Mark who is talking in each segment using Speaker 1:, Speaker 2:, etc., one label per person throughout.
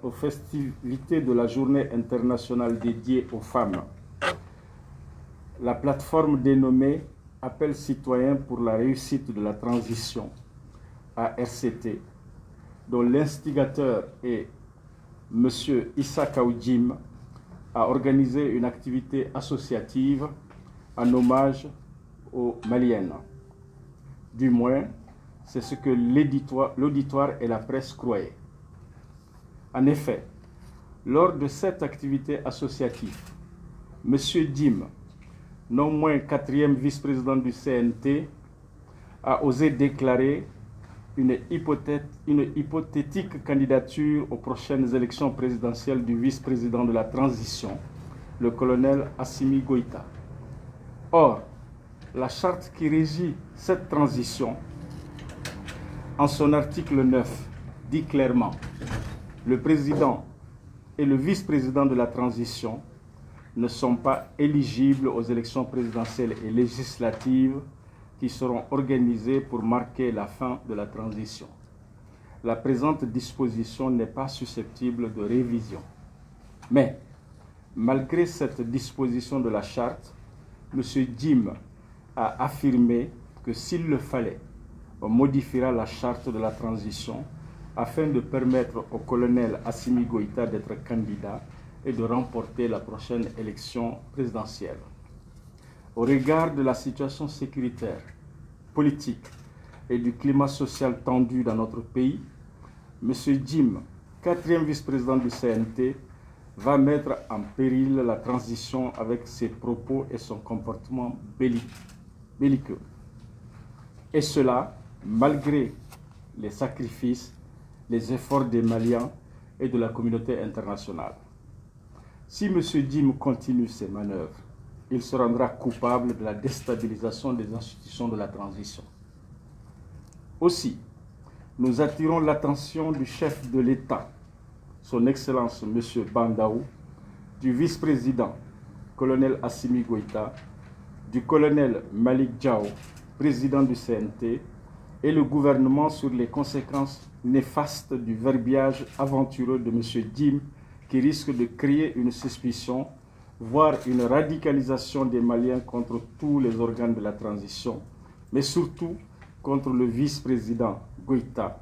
Speaker 1: aux festivités de la Journée internationale dédiée aux femmes, la plateforme dénommée Appel citoyen pour la réussite de la transition, ARCT, dont l'instigateur est M. Issa Kaoudjim, a organisé une activité associative en hommage aux Maliennes. Du moins, c'est ce que l'auditoire et la presse croyaient. En effet, lors de cette activité associative, M. Dim, non moins 4e vice-président du CNT, a osé déclarer une hypothétique candidature aux prochaines élections présidentielles du vice-président de la transition, le colonel Assimi Goïta. Or, la charte qui régit cette transition, en son article 9, dit clairement « Le président et le vice-président de la transition ne sont pas éligibles aux élections présidentielles et législatives qui seront organisées pour marquer la fin de la transition. La présente disposition n'est pas susceptible de révision. Mais, malgré cette disposition de la charte, M. Dim a affirmé que s'il le fallait, on modifiera la charte de la transition afin de permettre au colonel Assimi Goïta d'être candidat et de remporter la prochaine élection présidentielle. Au regard de la situation sécuritaire, politique et du climat social tendu dans notre pays, M. Dim, 4e vice-président du CNT, va mettre en péril la transition avec ses propos et son comportement belliqueux. Et cela, malgré les sacrifices, les efforts des Maliens et de la communauté internationale. Si M. Dim continue ses manœuvres, il se rendra coupable de la déstabilisation des institutions de la transition. Aussi, nous attirons l'attention du chef de l'État, son Excellence M. Bandaou, du vice-président, colonel Assimi Goïta, du colonel Malik Diao, président du CNT, et le gouvernement sur les conséquences néfastes du verbiage aventureux de M. Dim qui risque de créer une suspicion, voire une radicalisation des Maliens contre tous les organes de la transition, mais surtout contre le vice-président Goïta,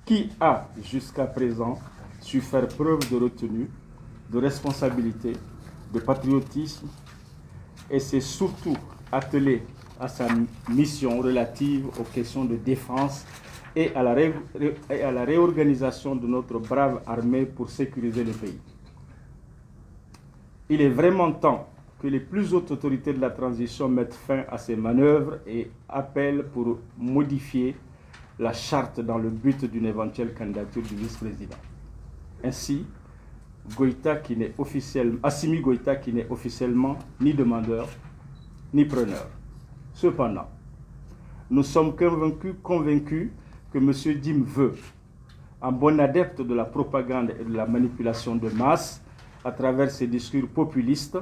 Speaker 1: qui a jusqu'à présent su faire preuve de retenue, de responsabilité, de patriotisme, et s'est surtout attelé à sa mission relative aux questions de défense et à la réorganisation de notre brave armée pour sécuriser le pays. Il est vraiment temps que les plus hautes autorités de la transition mettent fin à ces manœuvres et appellent pour modifier la charte dans le but d'une éventuelle candidature du vice-président. Ainsi, Assimi Goïta qui n'est officiellement ni demandeur ni preneur. Cependant, nous sommes convaincus que M. Dim veut, en bon adepte de la propagande et de la manipulation de masse, à travers ses discours populistes,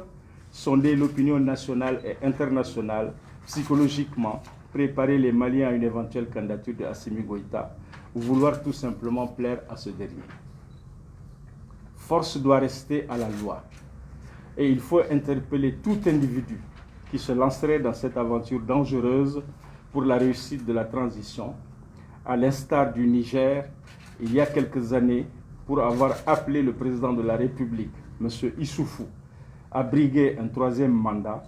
Speaker 1: sonder l'opinion nationale et internationale, psychologiquement, préparer les Maliens à une éventuelle candidature de Assimi Goïta, ou vouloir tout simplement plaire à ce dernier. Force doit rester à la loi, et il faut interpeller tout individu qui se lancerait dans cette aventure dangereuse pour la réussite de la transition, à l'instar du Niger, il y a quelques années, pour avoir appelé le président de la République, M. Issoufou, à briguer un 3e mandat.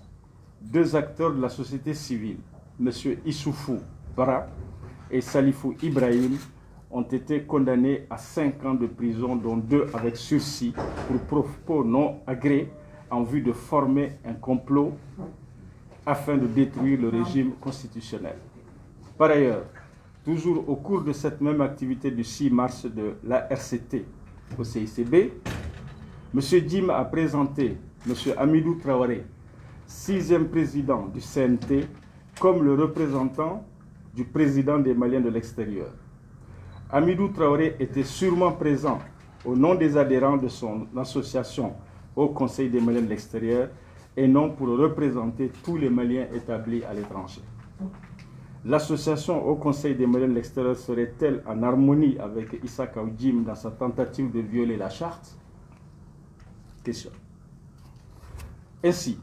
Speaker 1: 2 acteurs de la société civile, M. Issoufou Bara et Salifou Ibrahim, ont été condamnés à 5 ans de prison, dont 2 avec sursis, pour propos non agréés en vue de former un complot afin de détruire le régime constitutionnel. Par ailleurs, toujours au cours de cette même activité du 6 mars de la RCT au CICB, M. Dim a présenté M. Amidou Traoré, 6e président du CNT, comme le représentant du président des Maliens de l'extérieur. Amidou Traoré était sûrement présent au nom des adhérents de son association au Conseil des Maliens de l'extérieur et non pour représenter tous les Maliens établis à l'étranger. L'association au Conseil des modèles extérieurs serait-elle en harmonie avec Issa Kaoudim dans sa tentative de violer la charte? Question. Ainsi,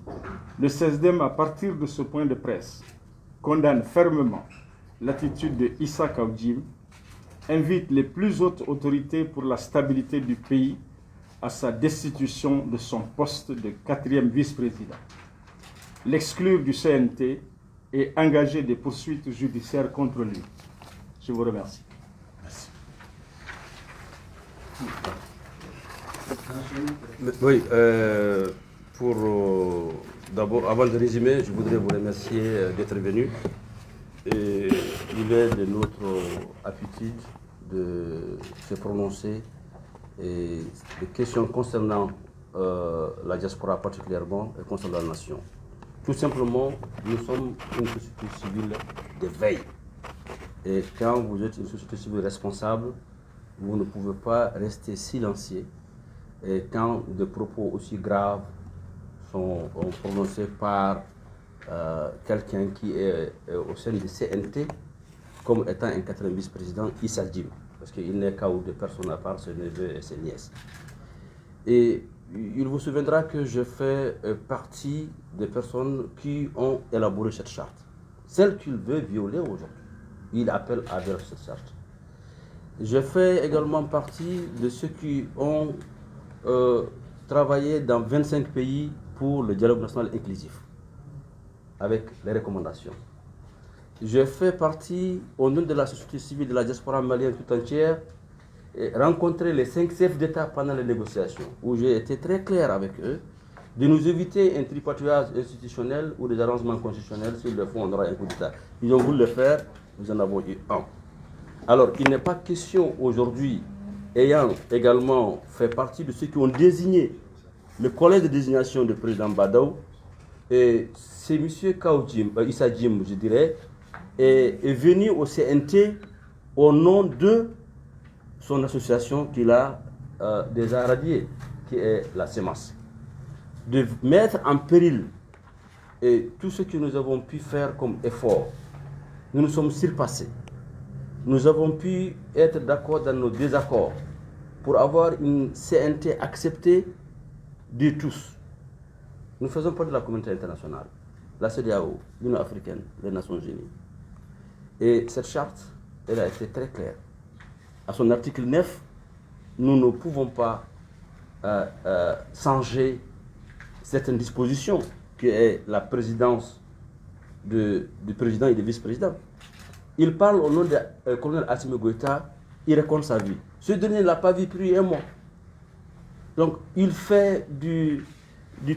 Speaker 1: le CESDEM, à partir de ce point de presse, condamne fermement l'attitude de Issa Kaoudim, invite les plus hautes autorités pour la stabilité du pays à sa destitution de son poste de 4e vice-président, l'exclure du CNT et engager des poursuites judiciaires contre lui. Je vous remercie. Merci.
Speaker 2: Oui, d'abord, avant de résumer, je voudrais vous remercier d'être venu. Et il est de notre habitude de se prononcer et des questions concernant la diaspora particulièrement et concernant la nation. Tout simplement, nous sommes une société civile de veille. Et quand vous êtes une société civile responsable, vous ne pouvez pas rester silencieux. Et quand des propos aussi graves sont prononcés par quelqu'un qui est au sein du CNT, comme étant un 4e vice-président, Issa Djim, parce qu'il n'est qu'à ou deux personnes à part, ses neveux et ses nièces. Et il vous souviendra que je fais partie des personnes qui ont élaboré cette charte. Celle qu'il veut violer aujourd'hui, il appelle à violer cette charte. Je fais également partie de ceux qui ont travaillé dans 25 pays pour le dialogue national inclusif, avec les recommandations. Je fais partie, au nom de la société civile de la diaspora malienne tout entière, et rencontrer les 5 chefs d'État pendant les négociations, où j'ai été très clair avec eux, de nous éviter un tripatouillage institutionnel ou des arrangements constitutionnels. S'il le faut, on aura un coup d'État. Ils ont voulu le faire, nous en avons eu un. Alors, il n'est pas question aujourd'hui, ayant également fait partie de ceux qui ont désigné le collège de désignation du président Badaou, et c'est M. Issa Djim, je dirais, est venu au CNT au nom de son association qu'il a déjà radiée, qui est la CEMAS. De mettre en péril et tout ce que nous avons pu faire comme effort. Nous nous sommes surpassés. Nous avons pu être d'accord dans nos désaccords pour avoir une CNT acceptée de tous. Nous faisons partie de la communauté internationale, la CEDEAO, l'Union africaine, les Nations unies. Et cette charte, elle a été très claire. À son article 9, nous ne pouvons pas changer certaines dispositions, qui est la présidence du président et du vice-président. Il parle au nom du colonel Assimi Goïta, il raconte sa vie. Ce dernier ne l'a pas vu depuis un mois. Donc, il fait du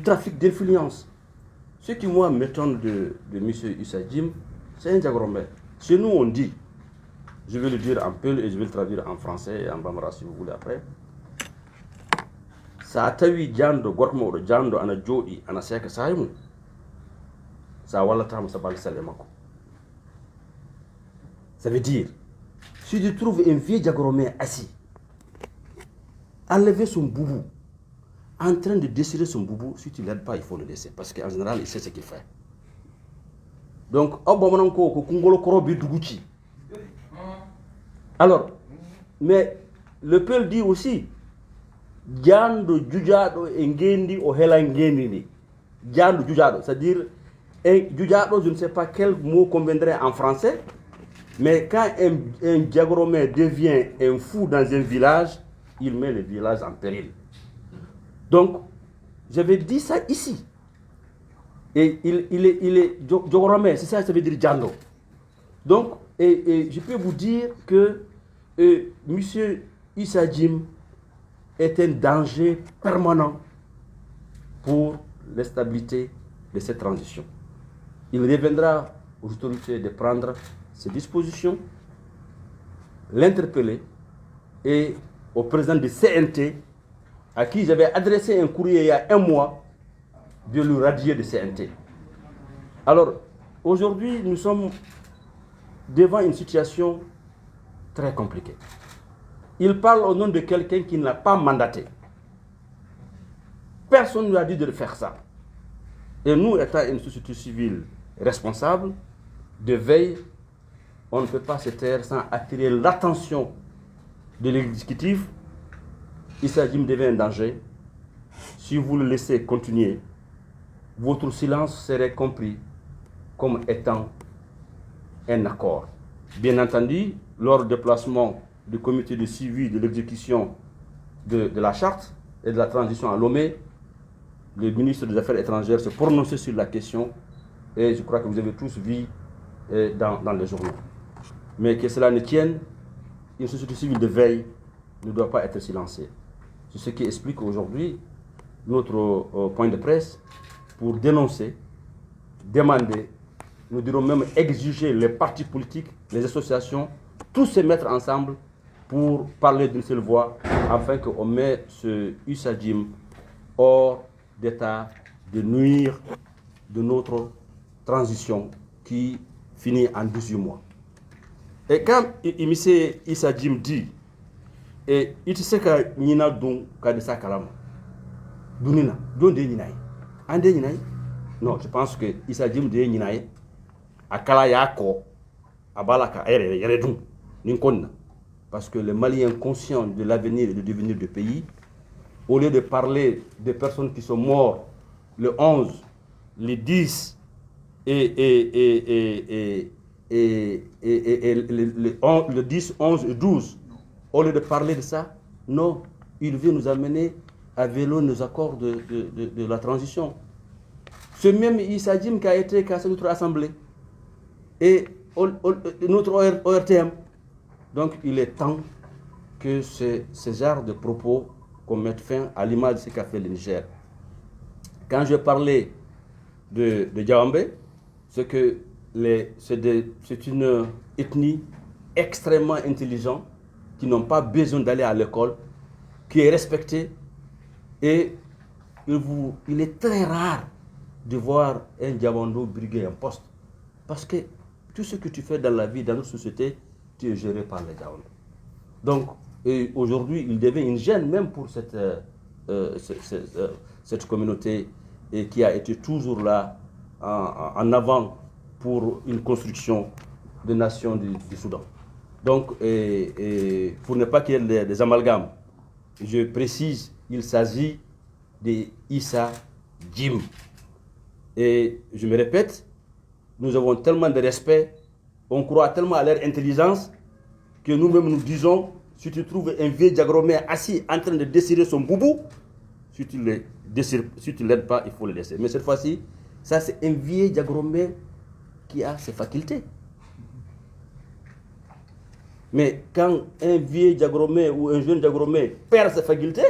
Speaker 2: trafic d'influence. Ce qui, moi, m'étonne de M. Issa Djim, c'est un diagramme. Chez nous, on dit, je vais le dire en peul et je vais le traduire en français et en bambara si vous voulez après. Ça a tawi jando gormo do jando ana jodi ana seka saymu. Ça wallata mo sabal salemako. Ça veut dire, si tu trouves un vieux diagromé assis, enlever son boubou, en train de desserrer son boubou, si tu ne l'aides pas, il faut le laisser. Parce qu'en général, il sait ce qu'il fait. Donc, alors, mais le peuple dit aussi, Djando Djujado Ngendi o Hela Ngendi. Djando Djujado, c'est-à-dire, Djujado, je ne sais pas quel mot conviendrait en français, mais quand un diagromé devient un fou dans un village, il met le village en péril. Donc, j'avais dit ça ici. Et il est diagromé, c'est ça, ça veut dire Djando. Donc, et je peux vous dire que M. Issa Djim est un danger permanent pour la stabilité de cette transition. Il reviendra aux autorités de prendre ses dispositions, l'interpeller et au président du CNT, à qui j'avais adressé un courrier il y a un mois, de le radier de CNT. Alors, aujourd'hui, nous sommes devant une situation très compliquée. Il parle au nom de quelqu'un qui ne l'a pas mandaté. Personne ne lui a dit de faire ça. Et nous, étant une société civile responsable, de veille, on ne peut pas se taire sans attirer l'attention de l'exécutif. Issa Jim devient un danger. Si vous le laissez continuer, votre silence serait compris comme étant un accord. Bien entendu, lors du déplacement du comité de suivi de l'exécution de la charte et de la transition à Lomé, le ministre des Affaires étrangères s'est prononcé sur la question et je crois que vous avez tous vu dans les journaux. Mais que cela ne tienne, une société civile de veille ne doit pas être silencée. C'est ce qui explique aujourd'hui notre point de presse pour dénoncer, demander, nous dirons même exiger les partis politiques, les associations, tous se mettre ensemble pour parler d'une seule voix afin qu'on mette ce Issa Jim hors d'état de nuire de notre transition qui finit en 18 mois. Et quand Issa Jim dit, et il sait que Nina Dun Kadesa Kalama, Dunina, Don de Ninaï, Ande Ninaï, non, je pense que Issa Jim de Ninaï, Akala Yako, Abalaka Eredun, Ninkonna, parce que les Maliens conscients de l'avenir et du devenir du pays, au lieu de parler des personnes qui sont mortes le 11, le 10 et le 10, 11 et 12, au lieu de parler de ça, non, il veut nous amener à vélo nos accords de la transition. Ce même Issa Jim qui a été cassé notre assemblée et notre ORTM. Donc il est temps que ce genre de propos qu'on mette fin à l'image de ce qu'a fait le Niger. Quand je parlais de Djawambé, c'est que c'est une ethnie extrêmement intelligente, qui n'ont pas besoin d'aller à l'école, qui est respectée. Et il est très rare de voir un Djawando briguer un poste. Parce que tout ce que tu fais dans la vie, dans notre société, tu es géré par les Djawando. Donc, aujourd'hui, il devient une gêne même pour cette communauté et qui a été toujours là en avant pour une construction de nation du Soudan. Donc, pour ne pas qu'il y ait des amalgames, je précise, il s'agit de Issa Jim. Et je me répète, nous avons tellement de respect, on croit tellement à leur intelligence, que nous-mêmes nous disons, si tu trouves un vieux diagromé assis en train de desserrer son boubou, si tu ne l'aides pas, il faut le laisser. Mais cette fois-ci, ça c'est un vieux diagromé qui a ses facultés. Mais quand un vieux diagromé ou un jeune diagromé perd ses facultés,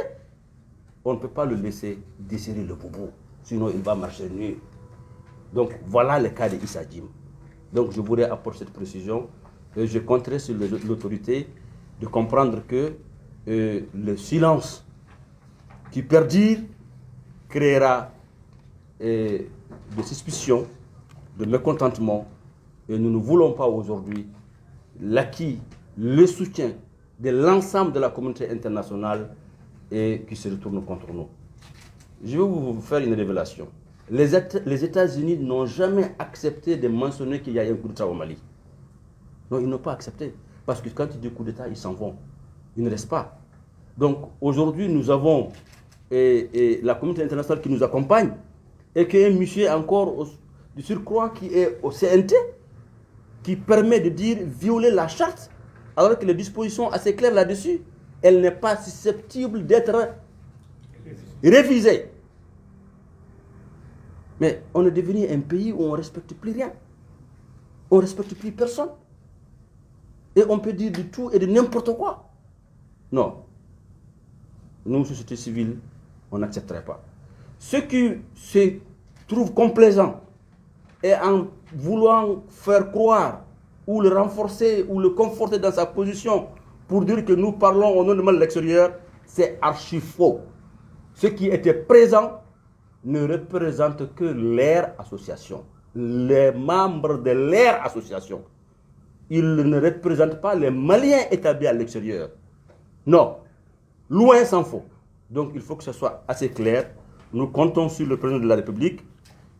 Speaker 2: on ne peut pas le laisser desserrer le boubou, sinon il va marcher nu. Donc voilà le cas de Issa Jim. Donc je voudrais apporter cette précision et je compterai sur l'autorité de comprendre que le silence qui perdure créera des suspicions, de mécontentement, et nous ne voulons pas aujourd'hui l'acquis, le soutien de l'ensemble de la communauté internationale et qui se retourne contre nous. Je vais vous faire une révélation. Les États-Unis n'ont jamais accepté de mentionner qu'il y a un coup d'État au Mali. Non, ils n'ont pas accepté. Parce que quand il y a un coup d'État, ils s'en vont. Ils ne restent pas. Donc aujourd'hui, nous avons la communauté internationale qui nous accompagne et qu'un monsieur encore du surcroît qui est au CNT, qui permet de dire violer la charte, alors que les dispositions assez claires là-dessus, elle n'est pas susceptible d'être révisée. Mais on est devenu un pays où on ne respecte plus rien. On ne respecte plus personne. Et on peut dire du tout et de n'importe quoi. Non. Nous, société civile, on n'accepterait pas. Ceux qui se trouvent complaisants et en voulant faire croire ou le renforcer ou le conforter dans sa position pour dire que nous parlons au nom de l'extérieur, c'est archi faux. Ceux qui étaient présents ne représentent que leur association, les membres de leur association. Ils ne représentent pas les Maliens établis à l'extérieur. Non, loin s'en faut. Donc il faut que ce soit assez clair. Nous comptons sur le président de la République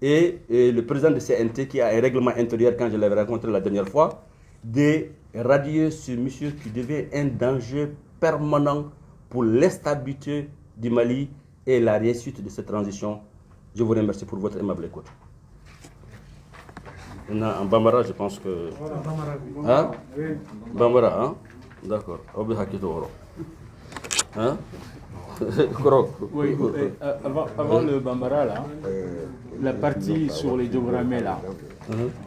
Speaker 2: et le président de CNT qui a un règlement intérieur quand je l'avais rencontré la dernière fois. d'éradier ce monsieur qui devient un danger permanent pour l'instabilité du Mali et la réussite de cette transition. Je vous remercie pour votre aimable écoute. En Bambara, je pense que... Hein? Bambara, hein? D'accord. Hein?
Speaker 1: Oui, avant le Bambara, là, la partie sur les diagrammes, là,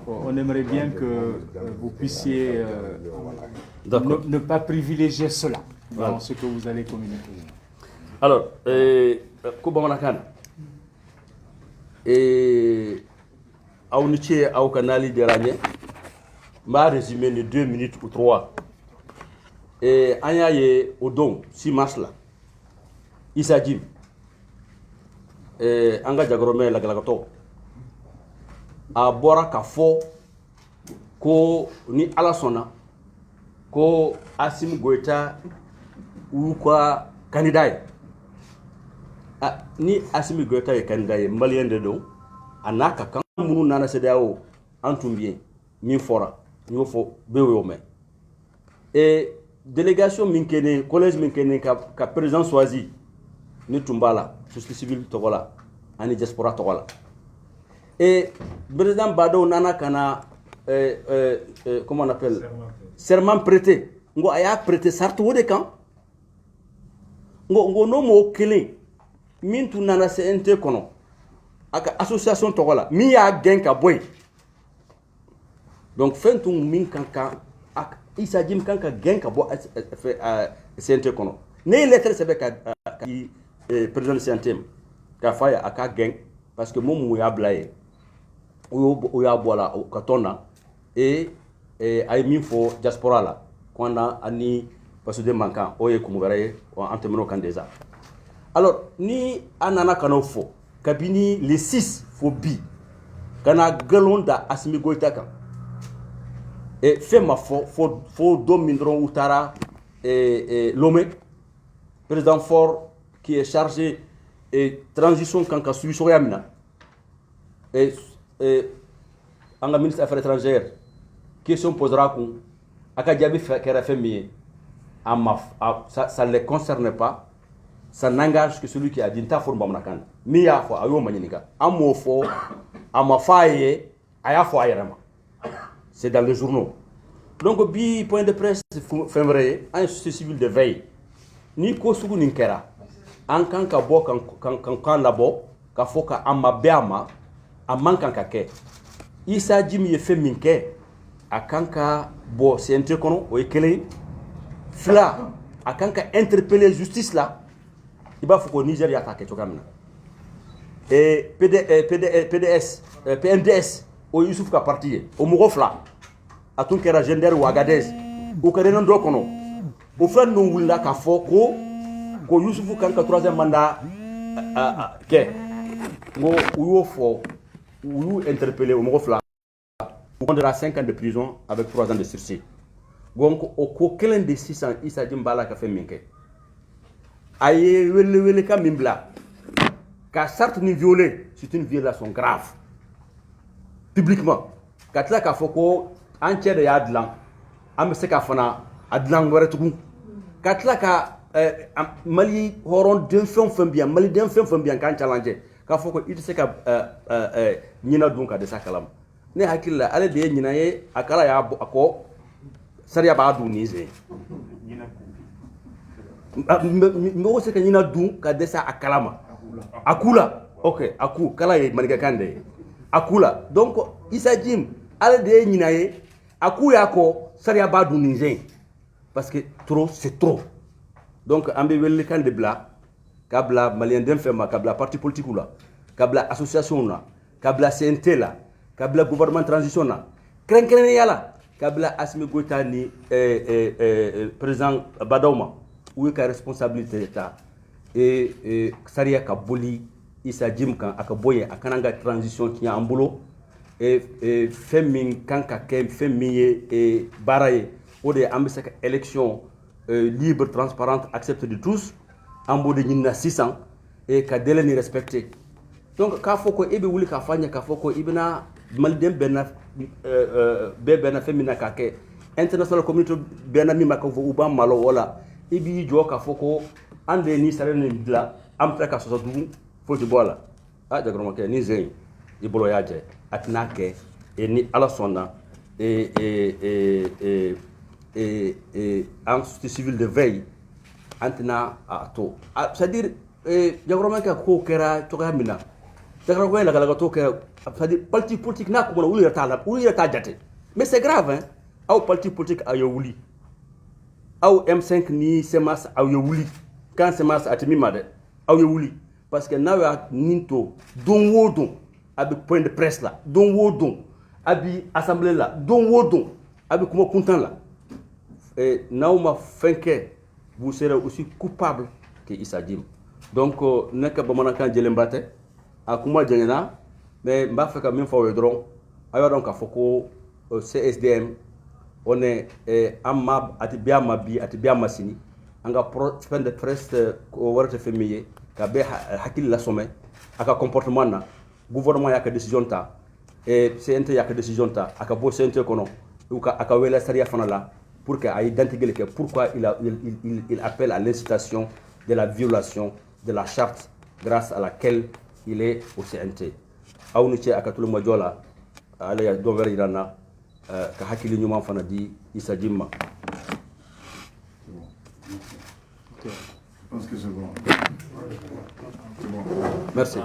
Speaker 1: on aimerait bien que vous puissiez ne pas privilégier cela dans ce que vous allez communiquer.
Speaker 2: Alors, Koubamanakan, Aouniché Aoukanali de Ragné m'a résumé de 2 minutes ou 3. Et Anyaye Odon, 6 mars là, Issa Jim, Anga Diagromé la Galagato, a Bora Kafo, ko ni Alasona, ko Asim Goïta ou quoi candidat. Ni Assimi Goïta est candidat malien de dos, Anaka quand nous nana CEDEAO Antumbien, Minfora, Nufo, Beome. Et délégation Minkene, collège Minkene, ka président choisi, ni Tumbala, société civile Togola, Ani diaspora Togola. Et président Bado Nana Kana, comment on appelle? Serment prêté. Ngo aya prêté sarto de quand? Ngo no mo kele. Min tu nana CNT kono aka association togola mi ya gen ka boy donc fentu min kanka ak Issa Jim kanka gen ka bo CNT kono ne lettre sebe ka président CNT ka faya aka gen parce que mom ya blaye o ya bola ka tona et ay min fo diaspora la kwana ani parce que mankan o ye kumugare en termes kandeza. Alors, ni anana kanofo, kabini les 6 phobie, kana galonda Assimi Goïta kan. Et fait ma fo domindron outara Lomé, président fort qui est chargé et transition kanka solution yamina. Et en la ministre des Affaires étrangères, question posera qu'on aka diabi kera fait mieux, ça ne les concerne pas. Ça n'engage que celui qui a dit ta forme bamnakan mi ya fo ayo maninika amo fo ama faye aya fo ayama c'est dans les journaux. Donc bi point de presse février un société civil de veille ni ko sugu ni kera an kan ka bo kan labo ka fo ka ama beama amman kan ka ke Issa Jim ye fe minke akanka bo CNT kono o ekele fla akanka interpeller justice là. Il va faut que Niger y attaque et PNDS au Youssouf ka parti au Mourofla à tout kera gender ou Agadez au Karenan Dokono au frère non wula ka foko ko Youssouf kan ka 3e mandat ke ngo ou fo ou interpellé au Mourofla on donnera 5 ans de prison avec 3 ans de sursis donc au coquelin de 600 Issa Jim Bala ka fait minke aye wele ka mimbla ka sart ni violé c'est une violation grave publiquement katla ka foko entier de yadlan am se ka fana adlan wara tugu katla ka mali horon den fem bien mali den fem bien kan challenge ka foko it se ka nyina dun ka de sakalam ne hakilla ale de nyina ye akala ya ko sariya ba du ni ze mbo se kanyina dun ka desa akalama akula ok aku kala ye maniga kande akula donc Issa Jim ala de nyinaye aku ya ko sariya ba du nizin parce que trop c'est trop donc ambe welle kande bla kabla malien dem fema kabla parti politique la kabla association la kabla CNT la kabla gouvernement transition la kren yala kabla Assimi Goïta ni président Badaouma ou ka responsabilité d'état et sariya ka boli Issa Jim kan aka boye akananga transition qui en boulot et femin kanka kem femiye et baraye o de ambisaka élection libre transparente acceptée de tous en bout de 600 et ka délai ni respecté donc ka foko ibe wuli ka fanya ka foko ibna maldem benna be benna femina ka ke international community benami makavo uba malo wala ibi joka foko ande ni sarene bila ampreka so du foti bola a jagroma ke ni zen ibolo yaje atnake e ni ala sonna en société civile de veille antena a to c'est-à-dire jagroma ke ko kera to gamina jagroma la galaga to ke c'est-à-dire parti politique na ko wuli ta jate mais c'est grave hein au parti politique a yowuli au M5 ni semas a yowuli quand semas atimi made a yowuli parce que nawa ninto don wodon abi point de presse là don wodon abi assemblée là don wodon abi kuma content là et nauma fenke vous serez aussi coupable que Issa Jim donc neka bamana kan jelembate akuma jengena mais mba feka min fo wedron ayo donc afoko CSDM on est amma ati biama bi ati biama sini anga fin de presse ko warata femiye ka be hakil la sommet aka comportement na gouvernement yaka décision ta et CNT yaka décision ta aka bo CNT kono aka wela saria fana la pour que a identifier que pourquoi il appelle à l'incitation de la violation de la charte grâce à laquelle il est au CNT awnu ci aka tulu mo jola ala ya do ver irana ka hakili ñuma fana di Issa Jimma.
Speaker 3: Je pense que c'est bon.
Speaker 2: Merci.